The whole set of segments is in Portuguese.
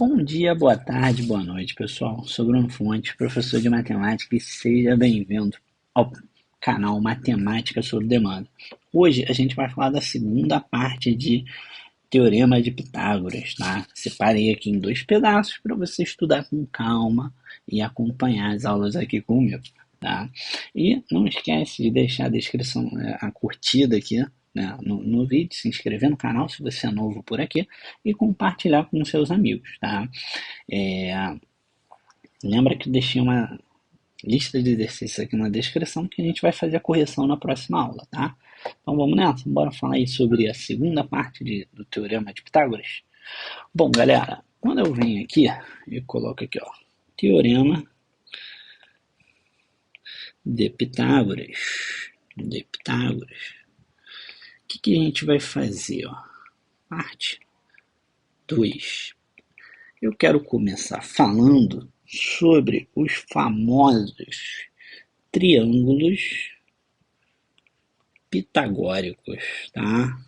Bom dia, boa tarde, boa noite, pessoal. Sou Bruno Fontes, professor de matemática, e seja bem-vindo ao canal Matemática sob Demanda. Hoje a gente vai falar da segunda parte de Teorema de Pitágoras, tá? Separei aqui em dois pedaços para você estudar com calma e acompanhar as aulas aqui comigo, tá? E não esquece de deixar a descrição, a curtida aqui, né, no vídeo, se inscrever no canal se você é novo por aqui e compartilhar com seus amigos, tá? É, Lembra que eu deixei uma lista de exercícios aqui na descrição que a gente vai fazer a correção na próxima aula, tá? Então vamos nessa, bora falar aí sobre a segunda parte do Teorema de Pitágoras. Bom, galera, quando eu venho aqui e coloco aqui, ó, Teorema de Pitágoras, o que a gente vai fazer, ó? Parte 2. Eu quero começar falando sobre os famosos triângulos pitagóricos, tá?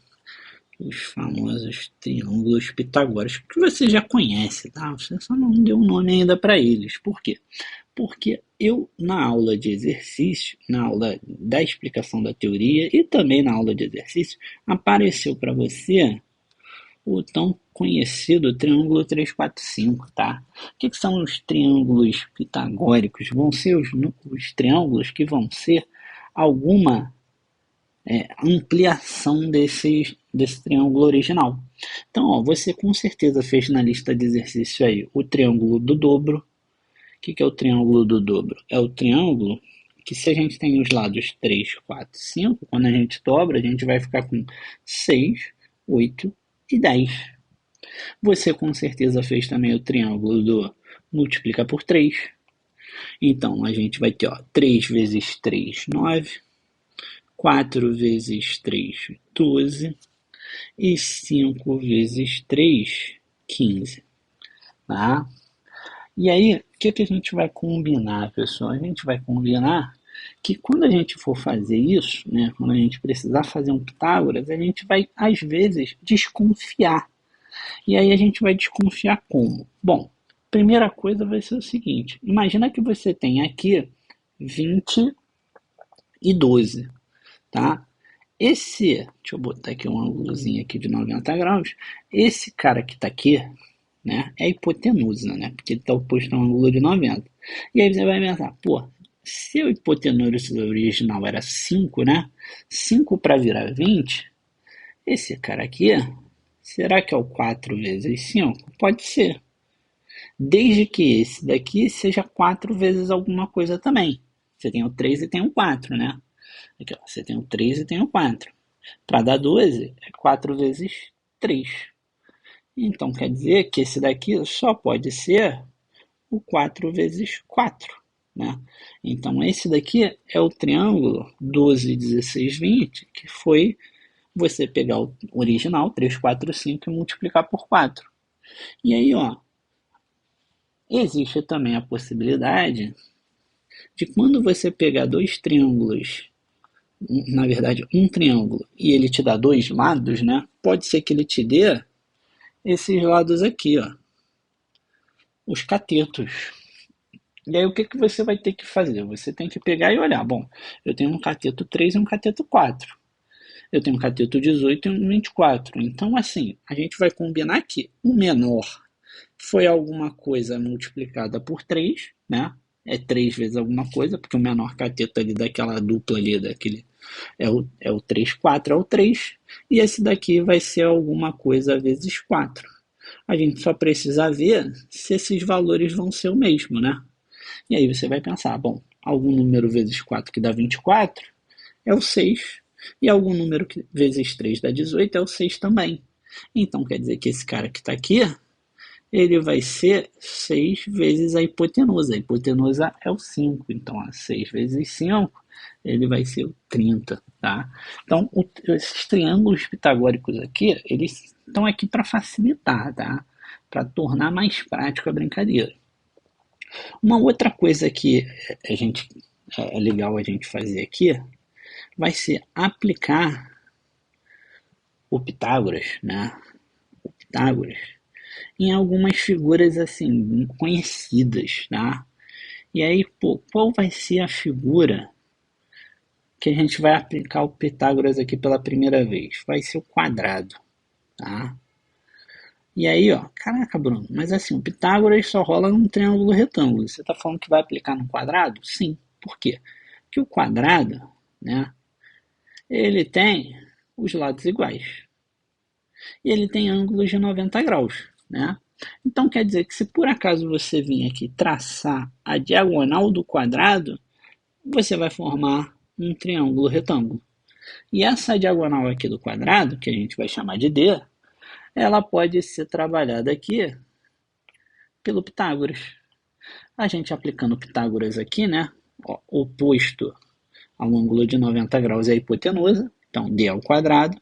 Os famosos triângulos pitagóricos, que você já conhece, tá? Você só não deu um nome ainda para eles. Por quê? Porque eu, na aula de exercício, na aula da explicação da teoria e também na aula de exercício, apareceu para você o tão conhecido triângulo 3, 4, 5, tá? O que são os triângulos pitagóricos? Vão ser os triângulos que vão ser alguma ampliação desse triângulo original. Então, ó, você com certeza fez na lista de exercício aí o triângulo do dobro. O que é o triângulo do dobro? É o triângulo que, se a gente tem os lados 3, 4, 5, quando a gente dobra, a gente vai ficar com 6, 8 e 10. Você com certeza fez também o triângulo do multiplica por 3. Então, a gente vai ter, ó, 3 vezes 3, 9. 4 vezes 3, 12. E 5 vezes 3, 15. Tá? E aí, o que a gente vai combinar, pessoal? A gente vai combinar que quando a gente for fazer isso, né, quando a gente precisar fazer um Pitágoras, a gente vai, às vezes, desconfiar. E aí a gente vai desconfiar como? Bom, primeira coisa vai ser o seguinte: imagina que você tem aqui 20 e 12, tá? Deixa eu botar aqui um ângulozinho aqui de 90 graus. Esse cara que está aqui, né, é a hipotenusa, né? Porque ele está oposto a um ângulo de 90. E aí você vai pensar, pô, se a hipotenusa original era 5, né? 5 para virar 20, esse cara aqui, será que é o 4 vezes 5? Pode ser. Desde que esse daqui seja 4 vezes alguma coisa também. Você tem o 3 e tem o 4, né? Aqui, ó, você tem o 3 e tem o 4. Para dar 12, é 4 vezes 3. Então, quer dizer que esse daqui só pode ser o 4 vezes 4. Né? Então, esse daqui é o triângulo 12, 16, 20, que foi você pegar o original, 3, 4, 5, e multiplicar por 4. E aí, ó, existe também a possibilidade de quando você pegar dois triângulos, na verdade, um triângulo, e ele te dá dois lados, né? Pode ser que ele te dê esses lados aqui, ó, os catetos. E aí o que você vai ter que fazer? Você tem que pegar e olhar. Bom, eu tenho um cateto 3 e um cateto 4. Eu tenho um cateto 18 e um 24. Então, assim, a gente vai combinar que o menor foi alguma coisa multiplicada por 3, né? É 3 vezes alguma coisa, porque o menor cateto ali daquela dupla ali, daquele é o 3, 4 é o 3, e esse daqui vai ser alguma coisa vezes 4. A gente só precisa ver se esses valores vão ser o mesmo, né? E aí você vai pensar, bom, algum número vezes 4 que dá 24 é o 6, e algum número que vezes 3 dá 18 é o 6 também. Então quer dizer que esse cara que está aqui, ele vai ser 6 vezes a hipotenusa. A hipotenusa é o 5, então 6 vezes 5, ele vai ser o 30, tá? Então, esses triângulos pitagóricos aqui, eles estão aqui para facilitar, tá? Para tornar mais prático a brincadeira. Uma outra coisa que é legal a gente fazer aqui vai ser aplicar o Pitágoras, né? O Pitágoras em algumas figuras assim conhecidas, tá? E aí, pô, qual vai ser a figura que a gente vai aplicar o Pitágoras aqui pela primeira vez? Vai ser o quadrado, tá? E aí, ó, caraca, Bruno, mas assim, o Pitágoras só rola num triângulo retângulo. Você está falando que vai aplicar no quadrado? Sim. Por quê? Porque o quadrado, né, ele tem os lados iguais. E ele tem ângulos de 90 graus, né? Então quer dizer que se por acaso você vir aqui traçar a diagonal do quadrado, você vai formar um triângulo retângulo. E essa diagonal aqui do quadrado, que a gente vai chamar de D, ela pode ser trabalhada aqui pelo Pitágoras. A gente aplicando Pitágoras aqui, né? Ó, oposto ao ângulo de 90 graus é a hipotenusa, então D ao quadrado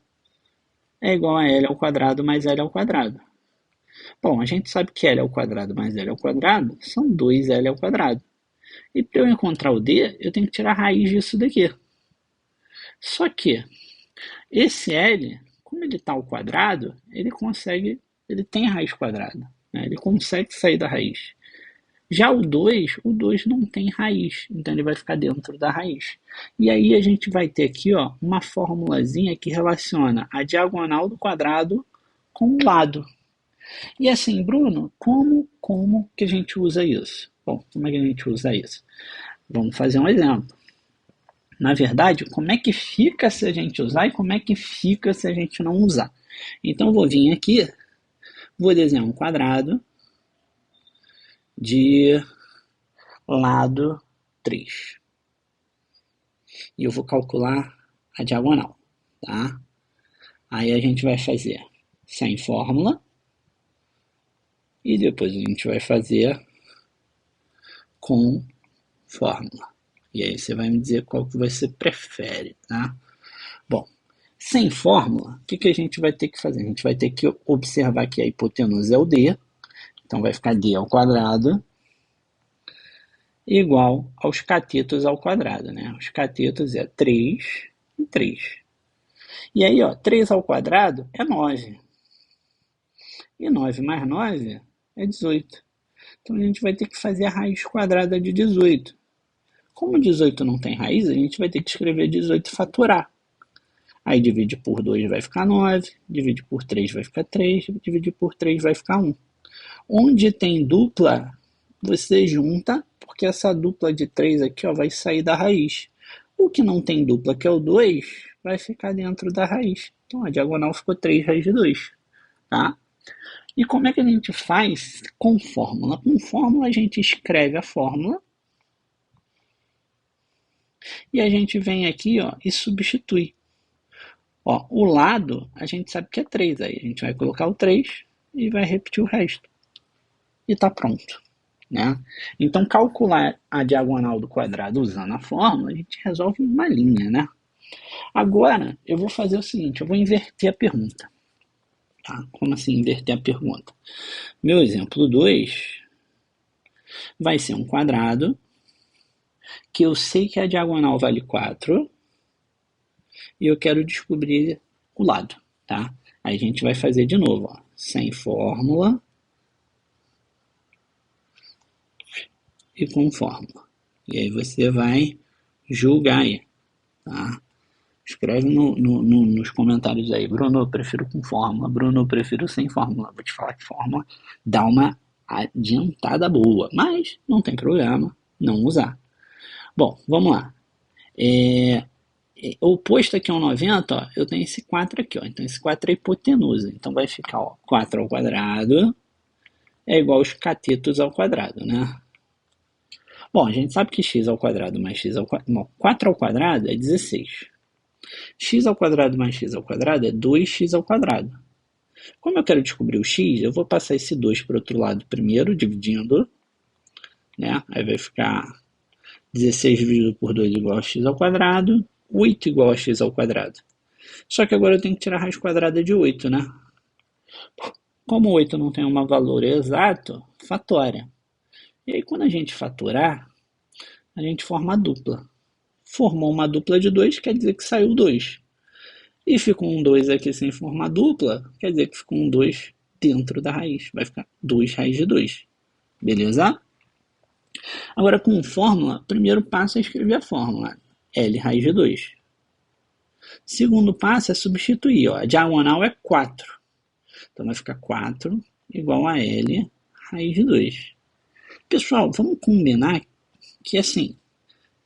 é igual a L ao quadrado mais L ao quadrado. Bom, a gente sabe que L ao quadrado mais L ao quadrado são 2L ao quadrado. E para eu encontrar o D, eu tenho que tirar a raiz disso daqui. Só que esse L, como ele está ao quadrado, ele tem raiz quadrada. Né? Ele consegue sair da raiz. Já o 2 não tem raiz, então ele vai ficar dentro da raiz. E aí a gente vai ter aqui ó, uma formulazinha que relaciona a diagonal do quadrado com o lado. E assim, Bruno, como que a gente usa isso? Bom, como é que a gente usa isso? Vamos fazer um exemplo. Na verdade, como é que fica se a gente usar e como é que fica se a gente não usar? Então, eu vou vir aqui, vou desenhar um quadrado de lado 3. E eu vou calcular a diagonal, tá? Aí a gente vai fazer sem fórmula e depois a gente vai fazer com fórmula. E aí você vai me dizer qual que você prefere, tá? Bom, sem fórmula, o que a gente vai ter que fazer? A gente vai ter que observar que a hipotenusa é o D, então vai ficar D ao quadrado igual aos catetos ao quadrado, né? Os catetos é 3 e 3. E aí, ó, 3 ao quadrado é 9. E 9 mais 9 é 18. Então a gente vai ter que fazer a raiz quadrada de 18. Como 18 não tem raiz, a gente vai ter que escrever 18 e fatorar. Aí divide por 2 vai ficar 9, divide por 3 vai ficar 3, divide por 3 vai ficar 1. Onde tem dupla, você junta, porque essa dupla de 3 aqui ó, vai sair da raiz. O que não tem dupla, que é o 2, vai ficar dentro da raiz. Então a diagonal ficou 3 raiz de 2. Tá? E como é que a gente faz com fórmula? Com fórmula a gente escreve a fórmula e a gente vem aqui ó, e substitui. Ó, o lado a gente sabe que é 3, aí a gente vai colocar o 3 e vai repetir o resto. E está pronto. Né? Então, calcular a diagonal do quadrado usando a fórmula, a gente resolve em uma linha. Né? Agora, eu vou fazer o seguinte, eu vou inverter a pergunta. Tá? Como assim inverter a pergunta? Meu exemplo 2 vai ser um quadrado que eu sei que a diagonal vale 4 e eu quero descobrir o lado. Tá? Aí a gente vai fazer de novo, ó, sem fórmula e com fórmula. E aí você vai julgar aí, tá? Escreve nos comentários aí, Bruno, eu prefiro com fórmula, Bruno, eu prefiro sem fórmula. Vou te falar que fórmula dá uma adiantada boa, mas não tem problema não usar. Bom, vamos lá. O oposto aqui é um 90, ó, eu tenho esse 4 aqui, ó, então esse 4 é hipotenusa, então vai ficar ó, 4 ao quadrado é igual aos catetos ao quadrado, né? Bom, a gente sabe que x ao quadrado mais x ao quadrado, 4 ao quadrado é 16. X ao quadrado mais x ao quadrado é 2x ao quadrado. Como eu quero descobrir o x, eu vou passar esse 2 para o outro lado primeiro, dividindo. Né? Aí vai ficar 16 dividido por 2 igual a x ao quadrado, 8 igual a x ao quadrado. Só que agora eu tenho que tirar a raiz quadrada de 8, né? Como 8 não tem um valor exato, fatora. E aí quando a gente fatorar, a gente forma a dupla. Formou uma dupla de 2, quer dizer que saiu 2. E ficou um 2 aqui sem formar dupla, quer dizer que ficou um 2 dentro da raiz. Vai ficar 2 raiz de 2. Beleza? Agora, com fórmula, primeiro passo é escrever a fórmula. L raiz de 2. Segundo passo é substituir. Ó. A diagonal é 4. Então, vai ficar 4 igual a L raiz de 2. Pessoal, vamos combinar que, assim,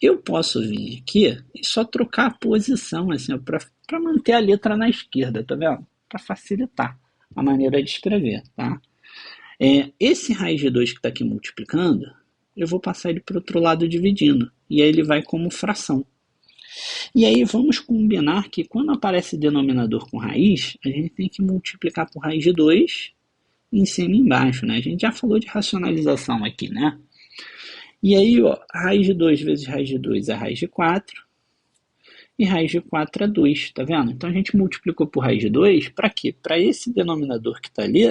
eu posso vir aqui e só trocar a posição, assim, para manter a letra na esquerda, tá vendo? Para facilitar a maneira de escrever, tá? Esse raiz de 2 que está aqui multiplicando, eu vou passar ele para o outro lado dividindo. E aí ele vai como fração. E aí vamos combinar que quando aparece denominador com raiz, a gente tem que multiplicar por raiz de 2 em cima e embaixo, né? A gente já falou de racionalização aqui, né? E aí, ó, raiz de 2 vezes raiz de 2 é raiz de 4. E raiz de 4 é 2, tá vendo? Então a gente multiplicou por raiz de 2 para quê? Para esse denominador que está ali,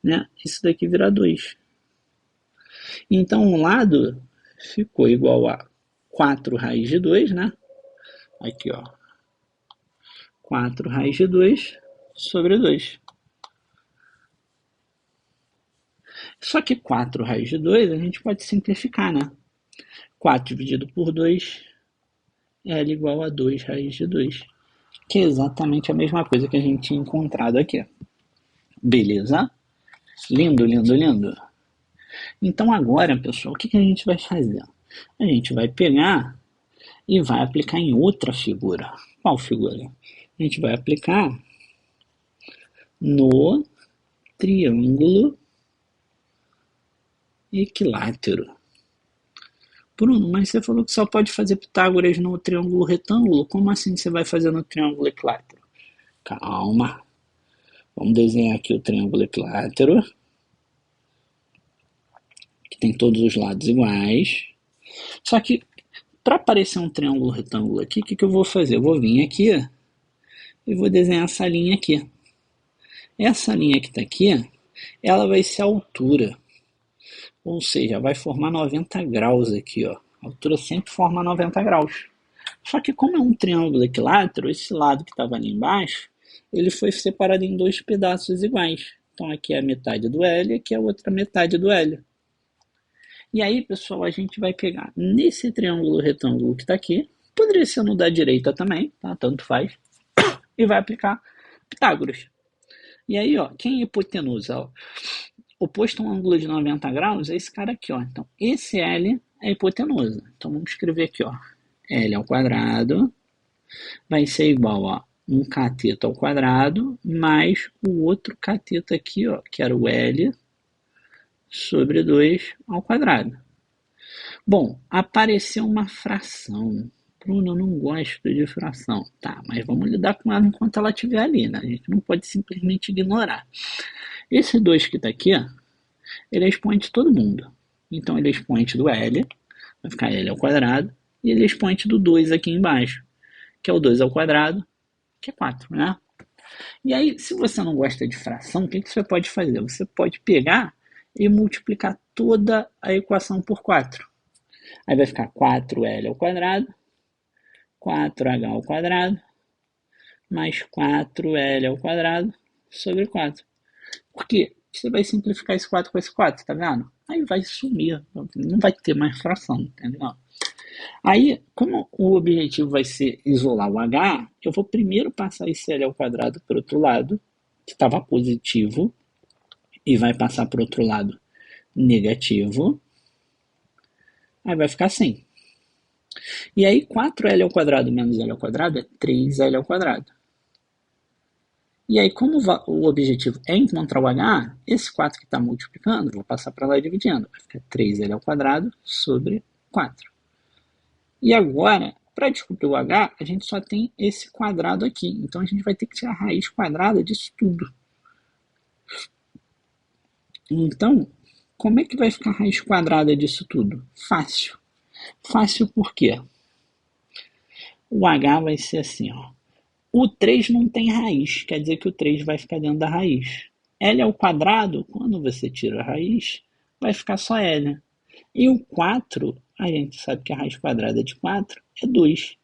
né? Isso daqui virar 2. Então um lado ficou igual a 4 raiz de 2, né? Aqui, ó. 4 raiz de 2 sobre 2. Só que 4 raiz de 2 a gente pode simplificar, né? 4 dividido por 2 é igual a 2 raiz de 2. Que é exatamente a mesma coisa que a gente tinha encontrado aqui. Beleza? Lindo, lindo, lindo. Então agora, pessoal, o que a gente vai fazer? A gente vai pegar e vai aplicar em outra figura. Qual figura? A gente vai aplicar no triângulo equilátero. Bruno, mas você falou que só pode fazer Pitágoras no triângulo retângulo. Como assim você vai fazer no triângulo equilátero? Calma. Vamos desenhar aqui o triângulo equilátero, que tem todos os lados iguais. Só que, para aparecer um triângulo retângulo aqui, o que eu vou fazer? Eu vou vir aqui e vou desenhar essa linha aqui. Essa linha que está aqui, ela vai ser a altura. Ou seja, vai formar 90 graus aqui, ó. A altura sempre forma 90 graus. Só que como é um triângulo equilátero, esse lado que estava ali embaixo, ele foi separado em 2 pedaços iguais. Então aqui é a metade do L e aqui é a outra metade do L. E aí, pessoal, a gente vai pegar nesse triângulo retângulo que está aqui, poderia ser no da direita também, tá? Tanto faz, e vai aplicar Pitágoras. E aí, ó, quem é hipotenusa? Ó, oposto a um ângulo de 90 graus é esse cara aqui, ó. Então, esse L é hipotenusa. Então, vamos escrever aqui, ó. L ao quadrado vai ser igual a um cateto ao quadrado mais o outro cateto aqui, ó, que era o L sobre 2 ao quadrado. Bom, apareceu uma fração. Bruno, eu não gosto de fração. Tá, mas vamos lidar com ela enquanto ela estiver ali, né? A gente não pode simplesmente ignorar. Esse 2 que está aqui, ó, ele é expoente de todo mundo. Então, ele é expoente do L, vai ficar L ao quadrado, e ele é expoente do 2 aqui embaixo, que é o 2 ao quadrado, que é 4, né? E aí, se você não gosta de fração, o que você pode fazer? Você pode pegar e multiplicar toda a equação por 4. Aí vai ficar 4L ao quadrado, 4H ao quadrado, mais 4L ao quadrado sobre 4. Por quê? Você vai simplificar esse 4 com esse 4, tá vendo? Aí vai sumir, não vai ter mais fração, entendeu? Aí, como o objetivo vai ser isolar o H, eu vou primeiro passar esse L ao quadrado para o outro lado, que estava positivo, e vai passar para o outro lado negativo. Aí vai ficar assim. E aí 4L ao quadrado menos L ao quadrado é 3L ao quadrado. E aí, como o objetivo é encontrar o H, esse 4 que está multiplicando, vou passar para lá dividindo. Vai ficar 3L ao quadrado sobre 4. E agora, para descobrir o H, a gente só tem esse quadrado aqui. Então, a gente vai ter que tirar a raiz quadrada disso tudo. Então, como é que vai ficar a raiz quadrada disso tudo? Fácil. Fácil por quê? O H vai ser assim, ó. O 3 não tem raiz, quer dizer que o 3 vai ficar dentro da raiz. L ao quadrado, quando você tira a raiz, vai ficar só L. E o 4, a gente sabe que a raiz quadrada de 4 é 2.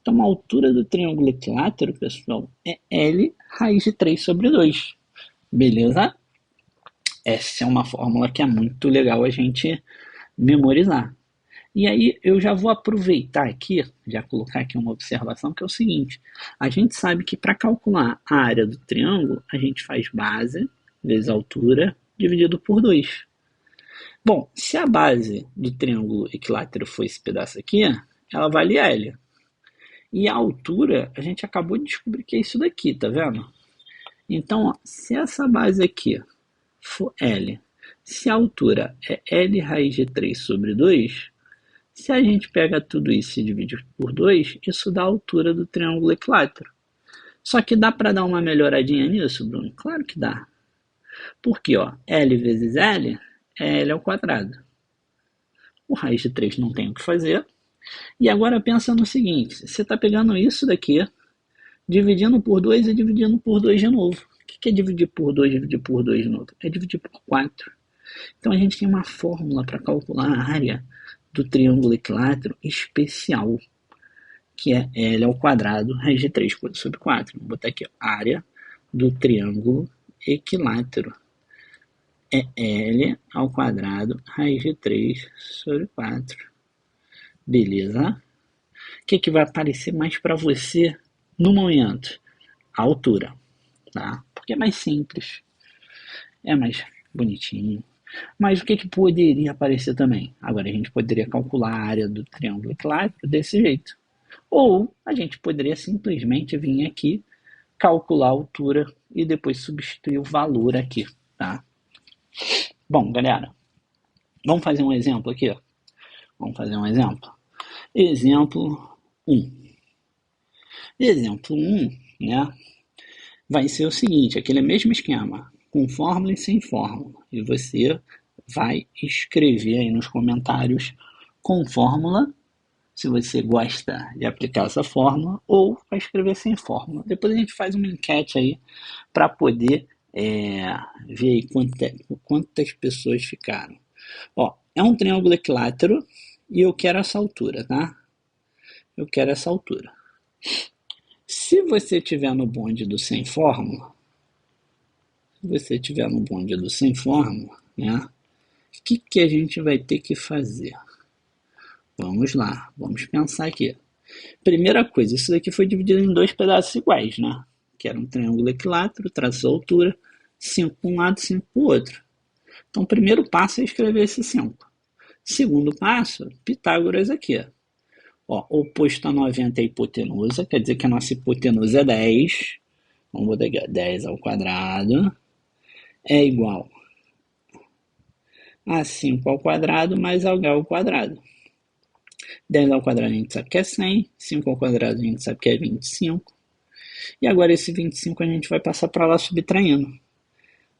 Então, a altura do triângulo equilátero, pessoal, é L raiz de 3 sobre 2. Beleza? Essa é uma fórmula que é muito legal a gente memorizar. E aí eu já vou aproveitar aqui, já colocar aqui uma observação, que é o seguinte: a gente sabe que para calcular a área do triângulo, a gente faz base vezes altura dividido por 2. Bom, se a base do triângulo equilátero for esse pedaço aqui, ela vale L. E a altura, a gente acabou de descobrir que é isso daqui, tá vendo? Então, ó, se essa base aqui for L, se a altura é L raiz de 3 sobre 2, se a gente pega tudo isso e divide por 2, isso dá a altura do triângulo equilátero. Só que dá para dar uma melhoradinha nisso, Bruno? Claro que dá. Porque ó, L vezes L é L ao quadrado. O raiz de 3 não tem o que fazer. E agora pensa no seguinte, você está pegando isso daqui, dividindo por 2 e dividindo por 2 de novo. O que é dividir por 2 e dividir por 2 de novo? É dividir por 4. Então a gente tem uma fórmula para calcular a área do triângulo equilátero especial, que é L ao quadrado raiz de 3 sobre 4. Vou botar aqui, ó, área do triângulo equilátero é L ao quadrado raiz de 3 sobre 4. Beleza? O que vai aparecer mais para você no momento? A altura, tá? Porque é mais simples, é mais bonitinho. Mas o que poderia aparecer também? Agora a gente poderia calcular a área do triângulo equilátero desse jeito. Ou a gente poderia simplesmente vir aqui, calcular a altura e depois substituir o valor aqui, tá? Bom, galera, vamos fazer um exemplo aqui? Vamos fazer um exemplo. Exemplo 1. Exemplo 1, né? Vai ser o seguinte, aquele mesmo esquema, com fórmula e sem fórmula. E você vai escrever aí nos comentários com fórmula, se você gosta de aplicar essa fórmula, ou vai escrever sem fórmula. Depois a gente faz uma enquete aí para poder ver aí quantas pessoas ficaram. Ó, é um triângulo equilátero e eu quero essa altura, tá? Eu quero essa altura. Se você tiver no bonde do sem fórmula, né? O que a gente vai ter que fazer? Vamos lá, vamos pensar aqui. Primeira coisa, isso daqui foi dividido em 2 pedaços iguais, né? Que era um triângulo equilátero, traçou a altura, 5 para um lado, 5 para o outro. Então, o primeiro passo é escrever esse 5. Segundo passo, Pitágoras aqui. Ó, oposto a 90 é a hipotenusa, quer dizer que a nossa hipotenusa é 10. Vamos botar aqui, ó, 10 ao quadrado é igual a 5 ao quadrado mais h ao quadrado. 10 ao quadrado a gente sabe que é 100, 5 ao quadrado a gente sabe que é 25. E agora esse 25 a gente vai passar para lá subtraindo.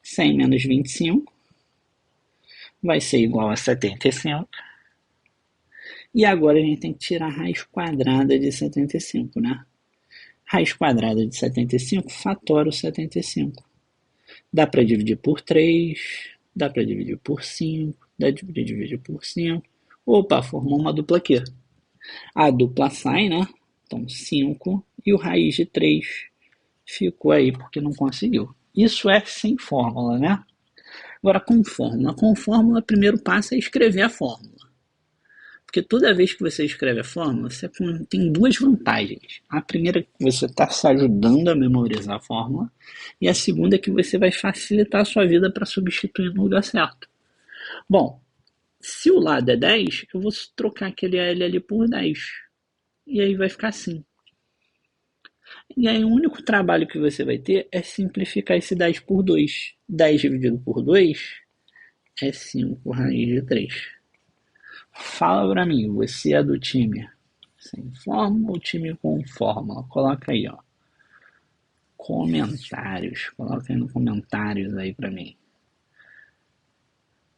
100 menos 25 vai ser igual a 75. E agora a gente tem que tirar a raiz quadrada de 75, né? Raiz quadrada de 75 fatora o 75. Dá para dividir por 3, dá para dividir por 5, dá para dividir por 5. Opa, formou uma dupla aqui. A dupla sai, né? Então 5 e o raiz de 3 ficou aí porque não conseguiu. Isso é sem fórmula, né? Agora com fórmula. Com fórmula, o primeiro passo é escrever a fórmula. Porque toda vez que você escreve a fórmula, você tem 2 vantagens. A primeira é que você está se ajudando a memorizar a fórmula, e a segunda é que você vai facilitar a sua vida para substituir no lugar certo. Bom, se o lado é 10, eu vou trocar aquele L ali por 10. E aí vai ficar assim. E aí o único trabalho que você vai ter é simplificar esse 10 por 2. 10 dividido por 2 é 5 raiz de 3. Fala pra mim, você é do time sem fórmula ou time com fórmula? Coloca aí, ó. Comentários. Coloca aí nos comentários aí pra mim.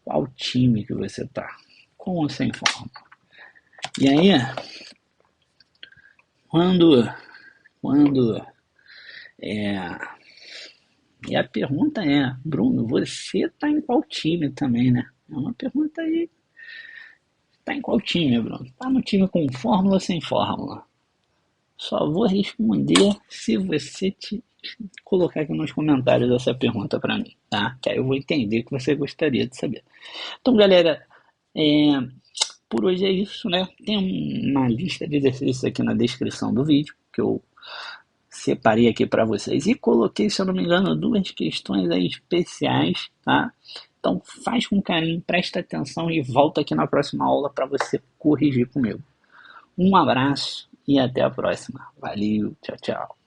Qual time que você tá? Com ou sem fórmula? E aí, quando e a pergunta é, Bruno, você tá em qual time também, né? É uma pergunta aí. Tá em qual time, Bruno? Tá no time com fórmula ou sem fórmula? Só vou responder se você colocar aqui nos comentários essa pergunta para mim, tá? Que aí eu vou entender que você gostaria de saber. Então, galera, é, por hoje é isso, né? Tem uma lista de exercícios aqui na descrição do vídeo que eu separei aqui para vocês e coloquei, se eu não me engano, duas questões aí especiais, tá? Então faz com carinho, presta atenção e volta aqui na próxima aula para você corrigir comigo. Um abraço e até a próxima. Valeu, tchau, tchau.